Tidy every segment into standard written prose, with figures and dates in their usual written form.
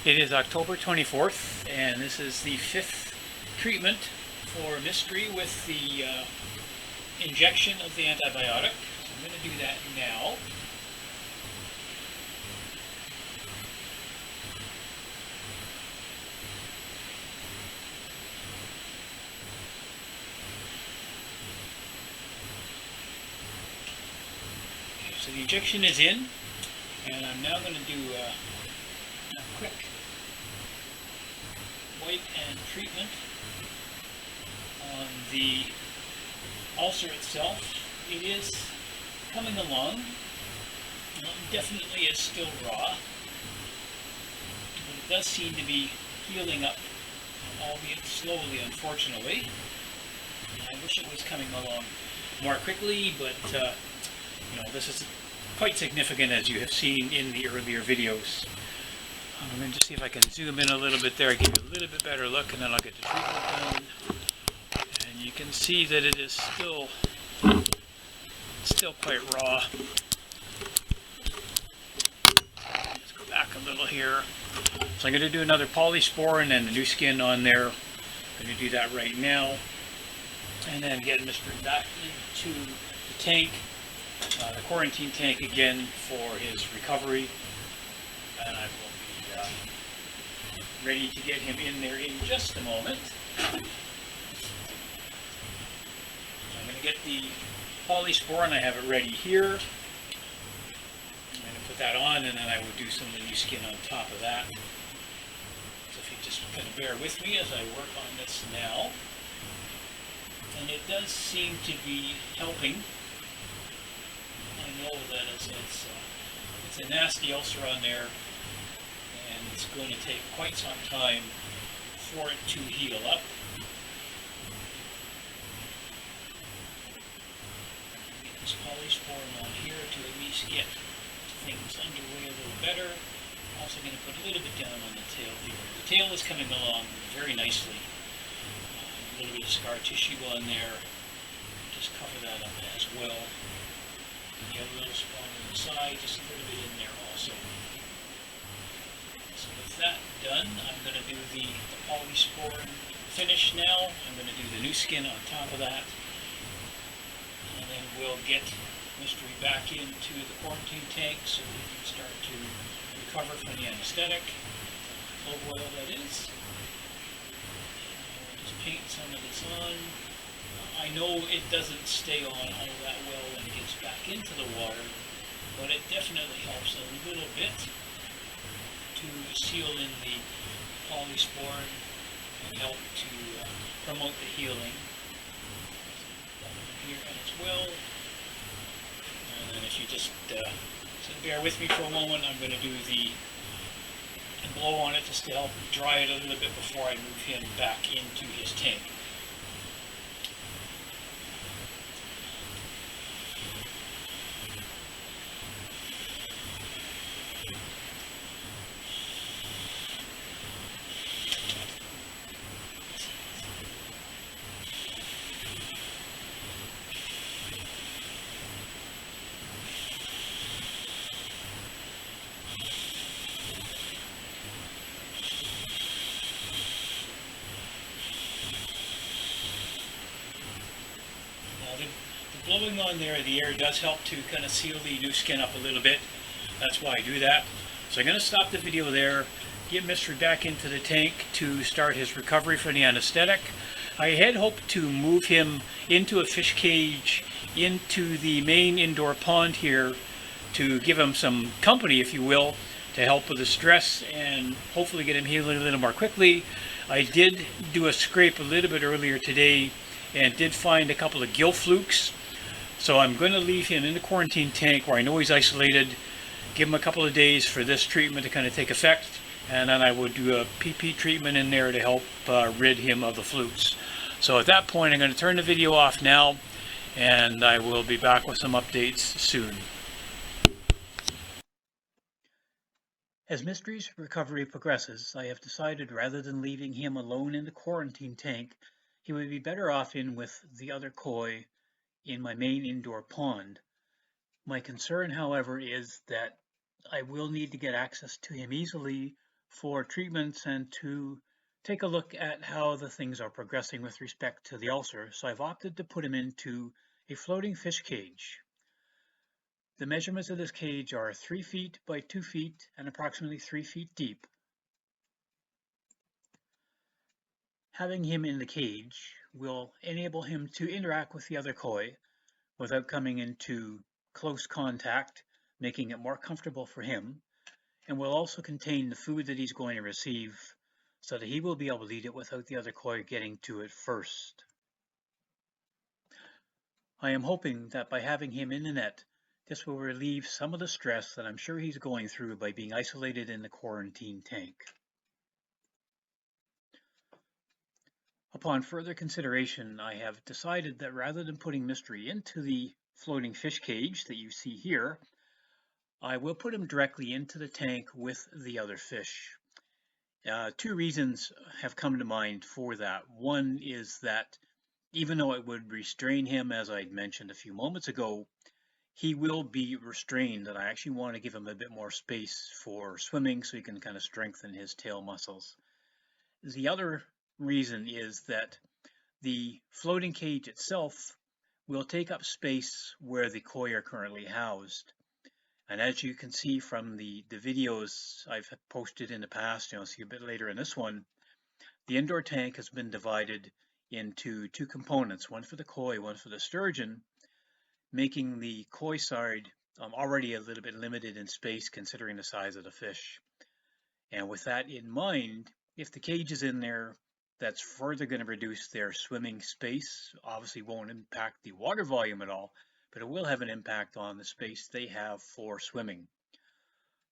It is October 24th, and this is the 5th treatment for Mystery with the injection of the antibiotic. So I'm going to do that now. Okay, so the injection is in, and I'm now going to do a quick wipe and treatment on the ulcer itself. It is coming along. Definitely is still raw, but it does seem to be healing up, albeit slowly, unfortunately. I wish it was coming along more quickly, but this is quite significant, as you have seen in the earlier videos. I'm going to just see if I can zoom in a little bit there, give you a little bit better look, and then I'll get the treatment done. And you can see that it is still quite raw. Let's go back a little here. So I'm going to do another polysporin and the new skin on there. I'm going to do that right now. And then get Mr. back into the tank, the quarantine tank again for his recovery. And I will ready to get him in there in just a moment. I'm going to get the polysporin. I have it ready here. I'm going to put that on, and then I will do some of the new skin on top of that. So if you just kind of bear with me as I work on this now. And it does seem to be helping. I know that it's a nasty ulcer on there. It's going to take quite some time for it to heal up. Get this polysporin on here to at least get things underway a little better. I'm also going to put a little bit down on the tail here. The tail is coming along very nicely. A little bit of scar tissue on there. Just cover that up as well. And you have a little spot on the side, just a little bit in there also. So with that done, I'm going to do the polysporin finish now. I'm going to do the new skin on top of that. And then we'll get Mystery back into the quarantine tank so he can start to recover from the anesthetic. Clove oil, that is. And just paint some of this on. I know it doesn't stay on all that well when it gets back into the water, but it definitely helps a little bit to seal in the polysporin and help to promote the healing. Here as well. And then if you just bear with me for a moment, I'm going to do the blow on it just to help dry it a little bit before I move him back into his tank. Blowing on there, the air does help to kind of seal the new skin up a little bit. That's why I do that. So I'm going to stop the video there, get Mystery back into the tank to start his recovery from the anesthetic. I had hoped to move him into a fish cage into the main indoor pond here to give him some company, if you will, to help with the stress and hopefully get him healing a little more quickly. I did do a scrape a little bit earlier today and did find a couple of gill flukes. So I'm going to leave him in the quarantine tank where I know he's isolated, give him a couple of days for this treatment to kind of take effect, and then I will do a PP treatment in there to help rid him of the flukes. So at that point, I'm going to turn the video off now, and I will be back with some updates soon. As Mystery's recovery progresses, I have decided rather than leaving him alone in the quarantine tank, he would be better off in with the other koi in my main indoor pond. My concern, however, is that I will need to get access to him easily for treatments and to take a look at how the things are progressing with respect to the ulcer. So I've opted to put him into a floating fish cage. The measurements of this cage are 3 feet by 2 feet and approximately 3 feet deep. Having him in the cage will enable him to interact with the other koi without coming into close contact, making it more comfortable for him, and will also contain the food that he's going to receive so that he will be able to eat it without the other koi getting to it first. I am hoping that by having him in the net, this will relieve some of the stress that I'm sure he's going through by being isolated in the quarantine tank. Upon further consideration, I have decided that rather than putting Mystery into the floating fish cage that you see here, I will put him directly into the tank with the other fish. Two reasons have come to mind for that. One is that even though it would restrain him, as I'd mentioned a few moments ago, he will be restrained, and I actually want to give him a bit more space for swimming so he can kind of strengthen his tail muscles. The other reason is that the floating cage itself will take up space where the koi are currently housed. And as you can see from the videos I've posted in the past, you'll see a bit later in this one, the indoor tank has been divided into two components, one for the koi, one for the sturgeon, making the koi side already a little bit limited in space considering the size of the fish. And with that in mind, if the cage is in there, that's further going to reduce their swimming space. Obviously won't impact the water volume at all, but it will have an impact on the space they have for swimming.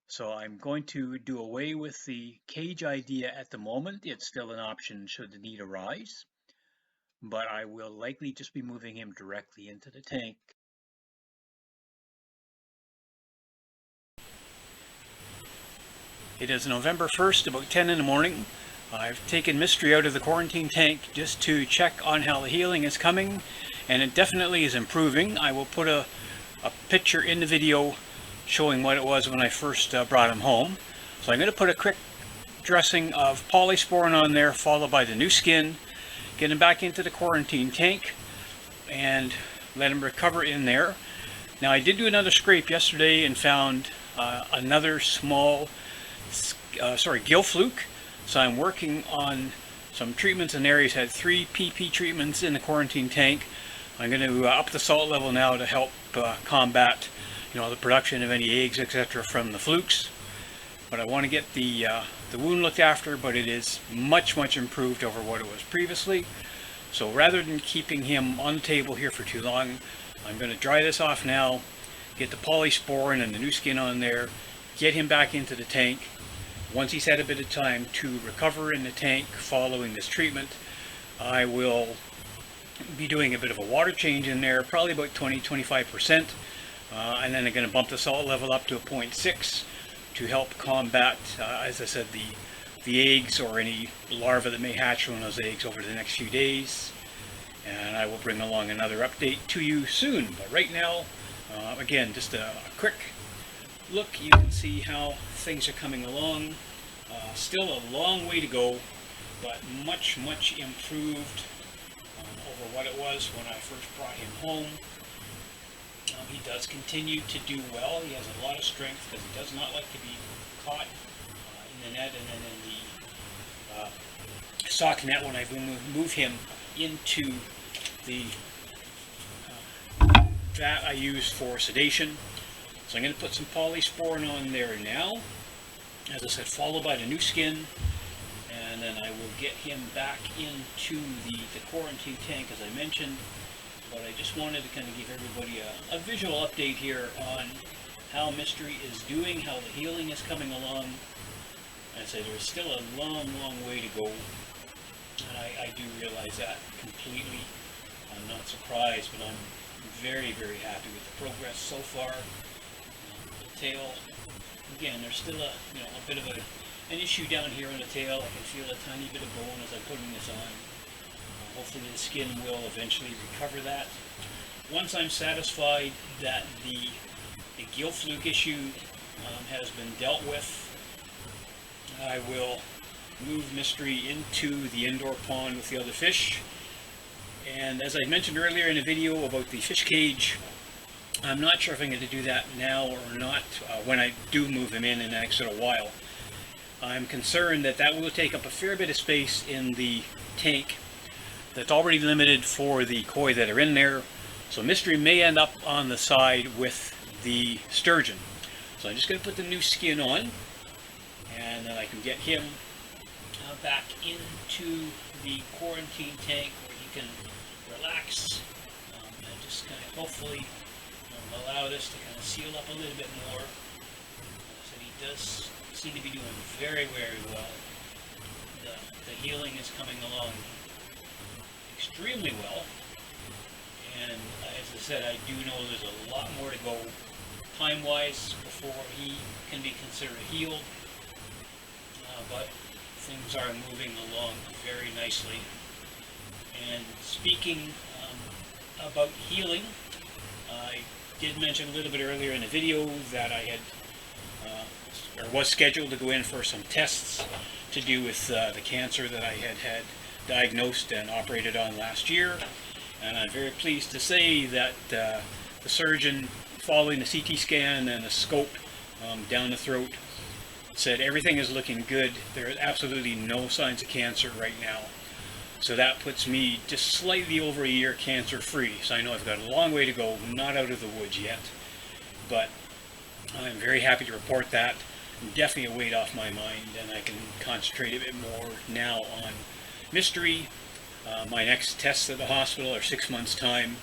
So I'm going to do away with the cage idea at the moment. It's still an option should the need arise, but I will likely just be moving him directly into the tank. It is November 1st, about 10 in the morning. I've taken Mystery out of the quarantine tank just to check on how the healing is coming, and it definitely is improving. I will put a picture in the video showing what it was when I first brought him home. So I'm going to put a quick dressing of polysporin on there, followed by the new skin, get him back into the quarantine tank, and let him recover in there. Now I did do another scrape yesterday and found another small gill fluke. So I'm working on some treatments in there. He's had 3 PP treatments in the quarantine tank. I'm going to up the salt level now to help combat, the production of any eggs, etc., from the flukes. But I want to get the wound looked after, but it is much improved over what it was previously. So rather than keeping him on the table here for too long, I'm going to dry this off now, get the polysporin and the new skin on there, get him back into the tank. Once he's had a bit of time to recover in the tank following this treatment, I will be doing a bit of a water change in there, probably about 20-25%, and then I'm going to bump the salt level up to a 0.6 to help combat, as I said, the eggs or any larvae that may hatch from those eggs over the next few days. And I will bring along another update to you soon. But right now, again, just a quick look. You can see how things are coming along. Still a long way to go, but much improved over what it was when I first brought him home. He does continue to do well. He has a lot of strength because he does not like to be caught in the net and then in the sock net when I move him into the vat I use for sedation. So I'm going to put some polysporin on there now, as I said, followed by the new skin, and then I will get him back into the quarantine tank as I mentioned. But I just wanted to kind of give everybody a visual update here on how Mystery is doing, how the healing is coming along. I say there's still a long way to go, and I do realize that completely. I'm not surprised, but I'm very happy with the progress so far. The tail, again, there's still a bit of an issue down here on the tail. I can feel a tiny bit of bone as I'm putting this on. Hopefully the skin will eventually recover that. Once I'm satisfied that the gill fluke issue has been dealt with, I will move Mystery into the indoor pond with the other fish. And as I mentioned earlier in a video about the fish cage, I'm not sure if I'm going to do that now or not when I do move him in the next little while. I'm concerned that that will take up a fair bit of space in the tank that's already limited for the koi that are in there. So Mystery may end up on the side with the sturgeon. So I'm just going to put the new skin on, and then I can get him back into the quarantine tank where he can relax and just kind of hopefully allow this to kind of seal up a little bit more. So he does seem to be doing very, very well. The healing is coming along extremely well. And as I said, I do know there's a lot more to go time-wise before he can be considered healed. But things are moving along very nicely. And speaking about healing, I did mention a little bit earlier in the video that I had or was scheduled to go in for some tests to do with the cancer that I had diagnosed and operated on last year. And I'm very pleased to say that the surgeon, following the CT scan and a scope down the throat, said everything is looking good. There are absolutely no signs of cancer right now. So that puts me just slightly over a year cancer free. So I know I've got a long way to go, not out of the woods yet. But I'm very happy to report that. Definitely a weight off my mind, and I can concentrate a bit more now on Mystery. My next tests at the hospital are 6 months' time,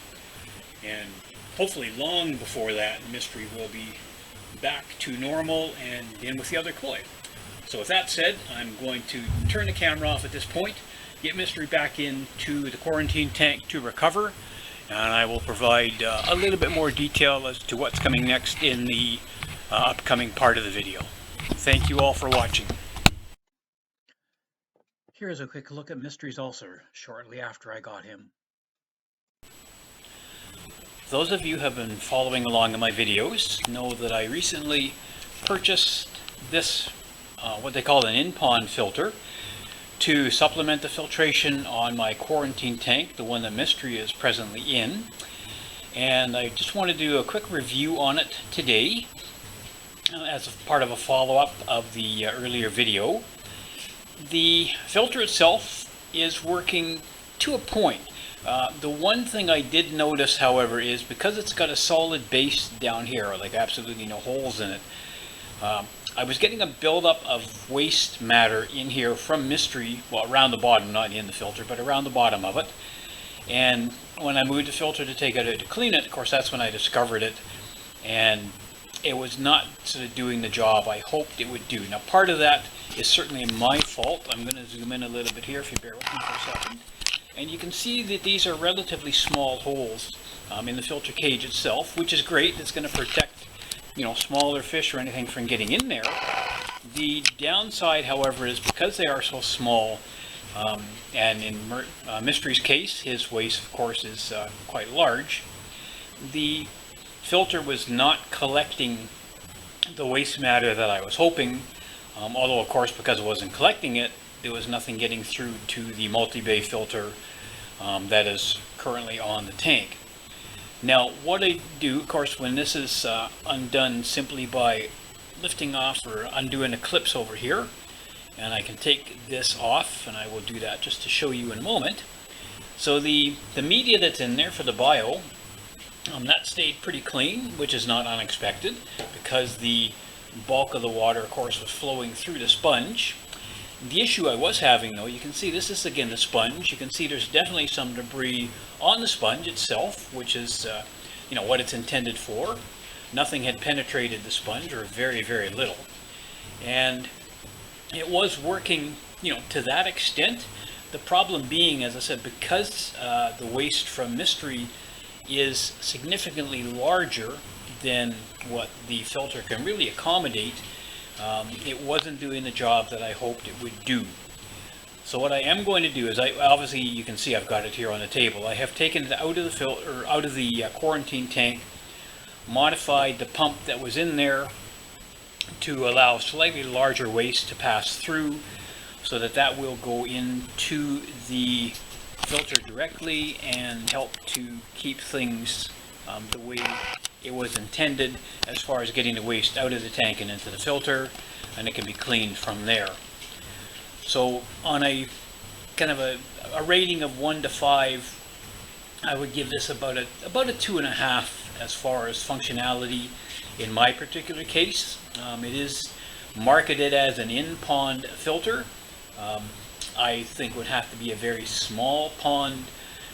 and hopefully long before that, Mystery will be back to normal and in with the other koi. So with that said, I'm going to turn the camera off at this point, get Mystery back into the quarantine tank to recover, and I will provide a little bit more detail as to what's coming next in the upcoming part of the video. Thank you all for watching. Here's a quick look at Mystery's ulcer shortly after I got him. Those of you who have been following along in my videos know that I recently purchased this, what they call an in-pond filter, to supplement the filtration on my quarantine tank, the one that Mystery is presently in. And I just want to do a quick review on it today as a part of a follow-up of the earlier video. The filter itself is working to a point. The one thing I did notice, however, is because it's got a solid base down here, like absolutely no holes in it, I was getting a buildup of waste matter in here from Mystery, well, around the bottom, not in the filter, but around the bottom of it. And when I moved the filter to take it out to clean it, of course, that's when I discovered it, and it was not sort of doing the job I hoped it would do. Now, part of that is certainly my fault. I'm going to zoom in a little bit here if you bear with me for a second. And you can see that these are relatively small holes in the filter cage itself, which is great. It's going to protect, smaller fish or anything from getting in there. The downside, however, is because they are so small, and in Mystery's case, his waist, of course, is quite large, the filter was not collecting the waste matter that I was hoping, although, of course, because it wasn't collecting it, there was nothing getting through to the multi-bay filter that is currently on the tank. Now, what I do, of course, when this is undone simply by lifting off or undoing the clips over here, and I can take this off, and I will do that just to show you in a moment. So the media that's in there for the bio, that stayed pretty clean, which is not unexpected because the bulk of the water, of course, was flowing through the sponge. The issue I was having, though, you can see this is again the sponge. You can see there's definitely some debris on the sponge itself, which is what it's intended for. Nothing had penetrated the sponge, or very, very little. And it was working, to that extent. The problem being, as I said, because the waste from Mystery is significantly larger than what the filter can really accommodate, it wasn't doing the job that I hoped it would do. So what I am going to do is, obviously you can see I've got it here on the table. I have taken it out of the filter, out of the quarantine tank, modified the pump that was in there to allow slightly larger waste to pass through, so that will go into the filter directly and help to keep things the way it was intended, as far as getting the waste out of the tank and into the filter, and it can be cleaned from there. So on a kind of a rating of 1 to 5, I would give this about a 2.5 as far as functionality in my particular case. It is marketed as an in-pond filter. I think would have to be a very small pond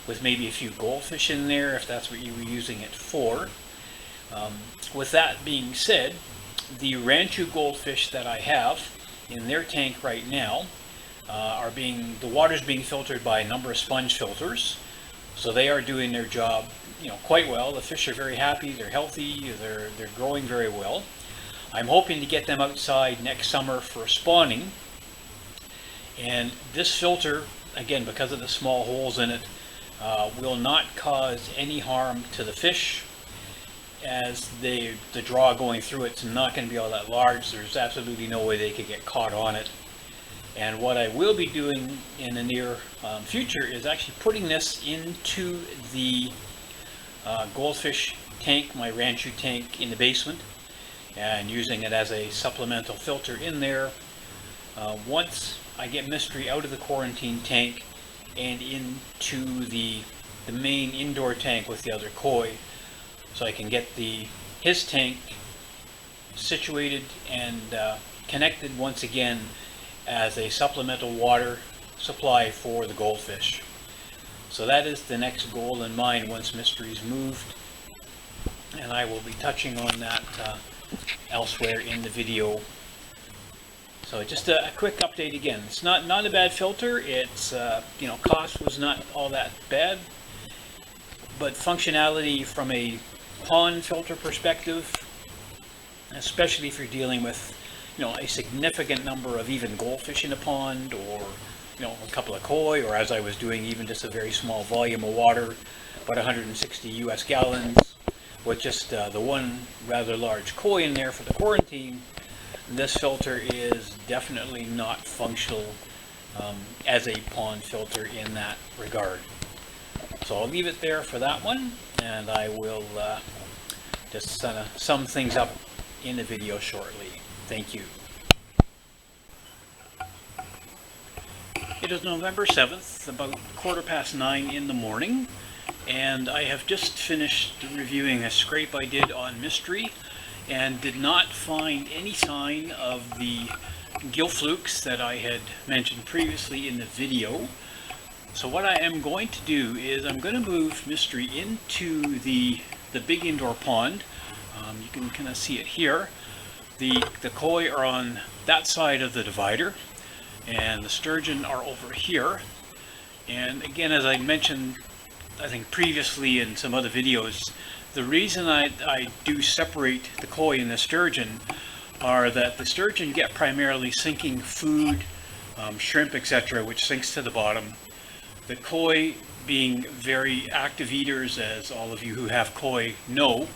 with maybe a few goldfish in there, if that's what you were using it for. With that being said, the Ranchu goldfish that I have in their tank right now the water's being filtered by a number of sponge filters, so they are doing their job, quite well. The fish are very happy, they're healthy, they're growing very well. I'm hoping to get them outside next summer for spawning, and this filter, again, because of the small holes in it, will not cause any harm to the fish, as the draw going through it's not going to be all that large. There's absolutely no way they could get caught on it. And what I will be doing in the near future is actually putting this into the goldfish tank, my Ranchu tank in the basement, and using it as a supplemental filter in there. Once I get Mystery out of the quarantine tank and into the main indoor tank with the other koi, so I can get his tank situated and connected once again as a supplemental water supply for the goldfish. So that is the next goal in mind once Mystery's moved, and I will be touching on that elsewhere in the video. So just a quick update again. It's not a bad filter. It's cost was not all that bad, but functionality from a pond filter perspective, especially if you're dealing with a significant number of even goldfish in a pond, or a couple of koi, or as I was doing, even just a very small volume of water, about 160 US gallons, with just the one rather large koi in there for the quarantine. This filter is definitely not functional as a pond filter in that regard. So I'll leave it there for that one, and I will just sum things up in the video shortly. Thank you. It is November 7th, about 9:15 in the morning, and I have just finished reviewing a scrape I did on Mystery, and did not find any sign of the gill flukes that I had mentioned previously in the video. So what I am going to do is I'm going to move Mystery into the big indoor pond. You can kind of see it here. The koi are on that side of the divider, and the sturgeon are over here. And again, as I mentioned, I think previously in some other videos, the reason I do separate the koi and the sturgeon are that the sturgeon get primarily sinking food, shrimp, etc., which sinks to the bottom. The koi, being very active eaters, as all of you who have koi know,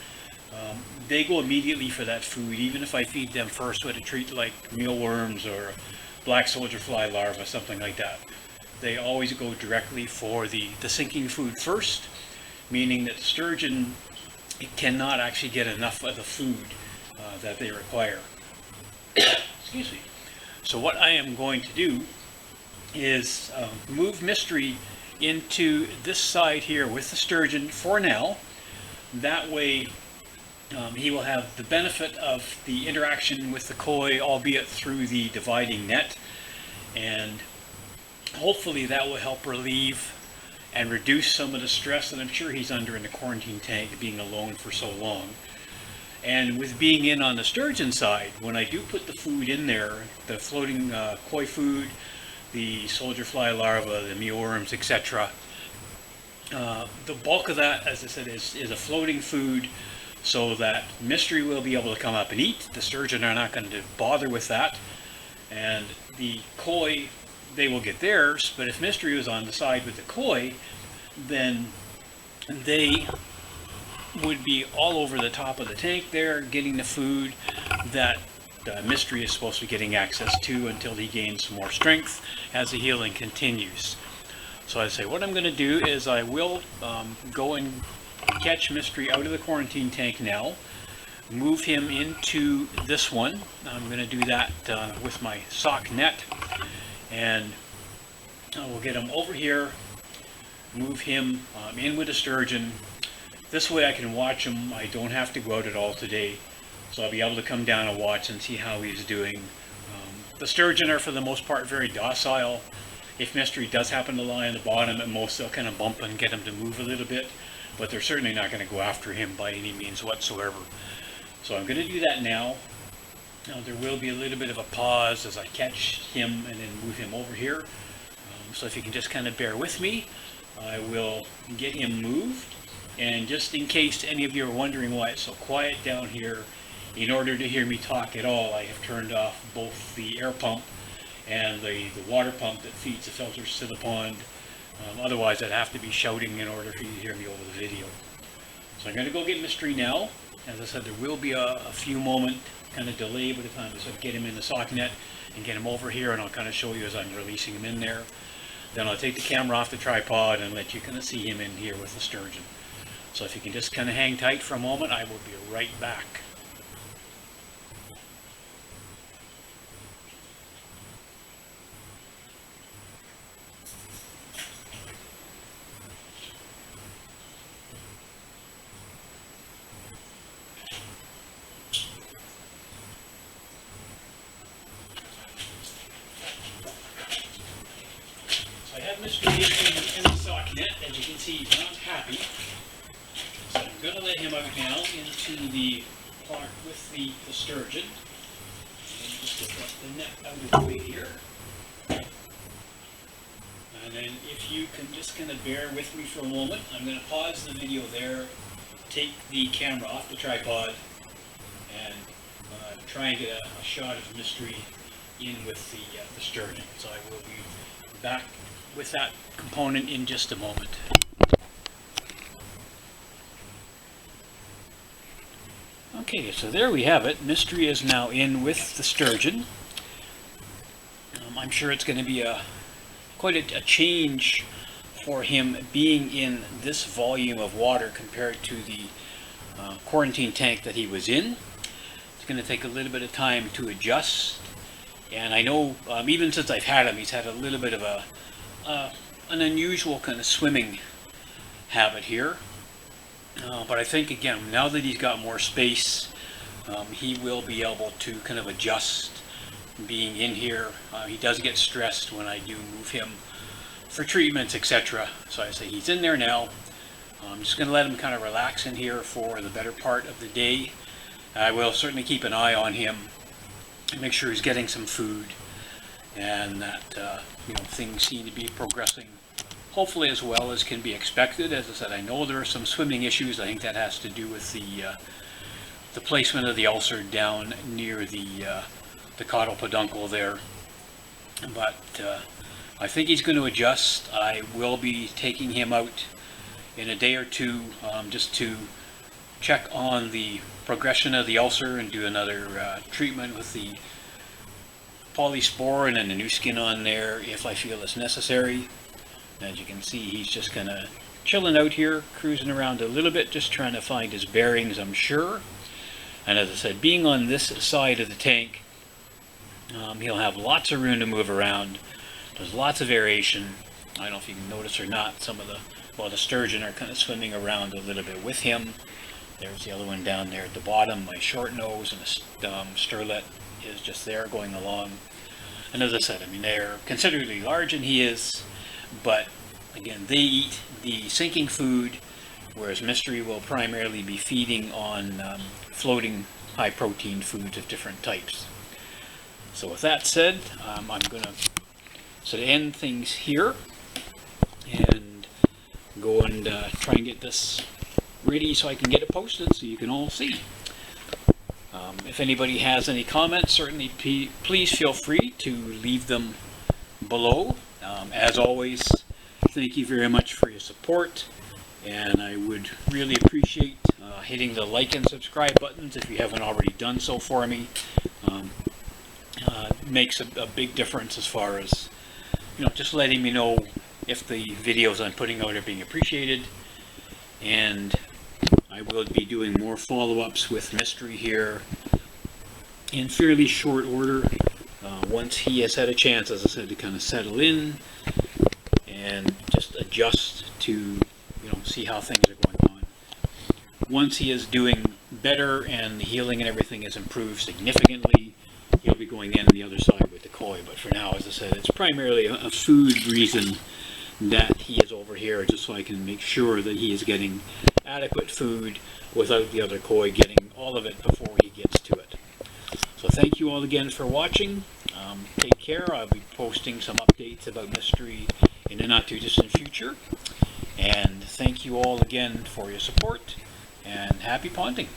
they go immediately for that food, even if I feed them first with a treat like mealworms or black soldier fly larva, something like that. They always go directly for the sinking food first, meaning that the sturgeon cannot actually get enough of the food that they require. Excuse me. So what I am going to do is move Mystery into this side here with the sturgeon for now. That way he will have the benefit of the interaction with the koi, albeit through the dividing net, and hopefully that will help relieve and reduce some of the stress that I'm sure he's under in the quarantine tank, being alone for so long. And with being in on the sturgeon side, when I do put the food in there, the floating koi food, the soldier fly larva, the mealworms, etc., the bulk of that, as I said, is a floating food, so that Mystery will be able to come up and eat. The sturgeon are not going to bother with that, and the koi, they will get theirs. But if Mystery was on the side with the koi, then they would be all over the top of the tank there, getting the food that Mystery is supposed to be getting access to until he gains more strength as the healing continues. So I say what I'm going to do is I will go and catch Mystery out of the quarantine tank now, move him into this one. I'm going to do that with my sock net, and we'll get him over here, move him in with a sturgeon. This way I can watch him. I don't have to go out at all today, so I'll be able to come down and watch and see how he's doing. The sturgeon are for the most part very docile. If Mystery does happen to lie on the bottom, at most they'll kind of bump and get him to move a little bit, but they're certainly not going to go after him by any means whatsoever. So I'm going to do that now. Now there will be a little bit of a pause as I catch him and then move him over here. So if you can just kind of bear with me, I will get him moved. And just in case any of you are wondering why it's so quiet down here, in order to hear me talk at all, I have turned off both the air pump and the water pump that feeds the filters to the pond. Otherwise I'd have to be shouting in order for you to hear me over the video. So I'm going to go get Mystery now. As I said, there will be a few moment kind of delay by the time I sort of get him in the sock net and get him over here, and I'll kind of show you as I'm releasing him in there. Then I'll take the camera off the tripod and let you kind of see him in here with the sturgeon. So if you can just kind of hang tight for a moment, I will be right back. So I have Mystery in the sock net. As you can see, he's not happy. So I'm going to let him out now into the park with the sturgeon. And just get the net out of the way here. And then if you can just kind of bear with me for a moment, I'm going to pause the video there, take the camera off the tripod, and try and get a shot of Mystery in with the sturgeon. So I will be back with that component in just a moment. Okay, so there we have it. Mystery is now in with the sturgeon. I'm sure it's going to be quite a change for him being in this volume of water compared to the quarantine tank that he was in. It's going to take a little bit of time to adjust, and I know even since I've had him, he's had a little bit of an unusual kind of swimming habit here. But I think, again, now that he's got more space, he will be able to kind of adjust being in here. He does get stressed when I do move him for treatments, etc. So I say he's in there now. I'm just going to let him kind of relax in here for the better part of the day. I will certainly keep an eye on him, make sure he's getting some food, and that things seem to be progressing hopefully as well as can be expected. As I said, I know there are some swimming issues. I think that has to do with the placement of the ulcer down near the caudal peduncle there. But I think he's going to adjust. I will be taking him out in a day or two just to check on the progression of the ulcer and do another treatment with the polysporin and the new skin on there if I feel it's necessary. As you can see, he's just kind of chilling out here, cruising around a little bit, just trying to find his bearings, I'm sure. And as I said, being on this side of the tank, he'll have lots of room to move around. There's lots of variation. I don't know if you can notice or not, some of the sturgeon are kind of swimming around a little bit with him. There's the other one down there at the bottom, my short nose, and the sterlet is just there going along. And as I said, I mean, they're considerably larger than he is, but again, they eat the sinking food, whereas Mystery will primarily be feeding on floating high protein foods of different types. So with that said, I'm going to sort of end things here and go and try and get this ready so I can get it posted so you can all see. If anybody has any comments, certainly please feel free to leave them below. As always, thank you very much for your support, and I would really appreciate hitting the like and subscribe buttons if you haven't already done so for me. makes a big difference as far as, just letting me know if the videos I'm putting out are being appreciated. And I will be doing more follow-ups with Mystery here in fairly short order, once he has had a chance, as I said, to kind of settle in and just adjust to, see how things are going on. Once he is doing better and the healing and everything has improved significantly, he'll be going in on the other side with the koi. But for now, as I said, it's primarily a food reason that he is over here, just so I can make sure that he is getting adequate food without the other koi getting all of it before he gets to it. So thank you all again for watching. Take care. I'll be posting some updates about Mystery in the not too distant future. And thank you all again for your support, and happy ponding.